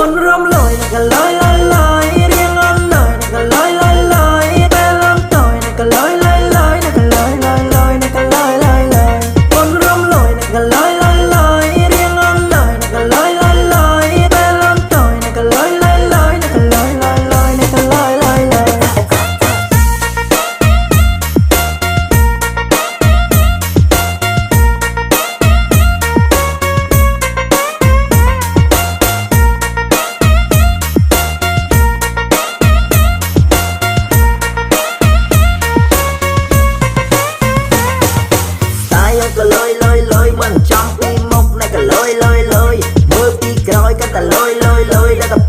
con rôm lội này cả lối riêng on đời này cả lối ta lắm tội này cả lối này cả lối này cả lối con rôm lội này cả lối riêng on đời này cả lối ta lắm tội này cả lối này cả lối này cả lối lôi mình trong đi mục này cả lôi mưa đi cõi cái ta lôi ra tập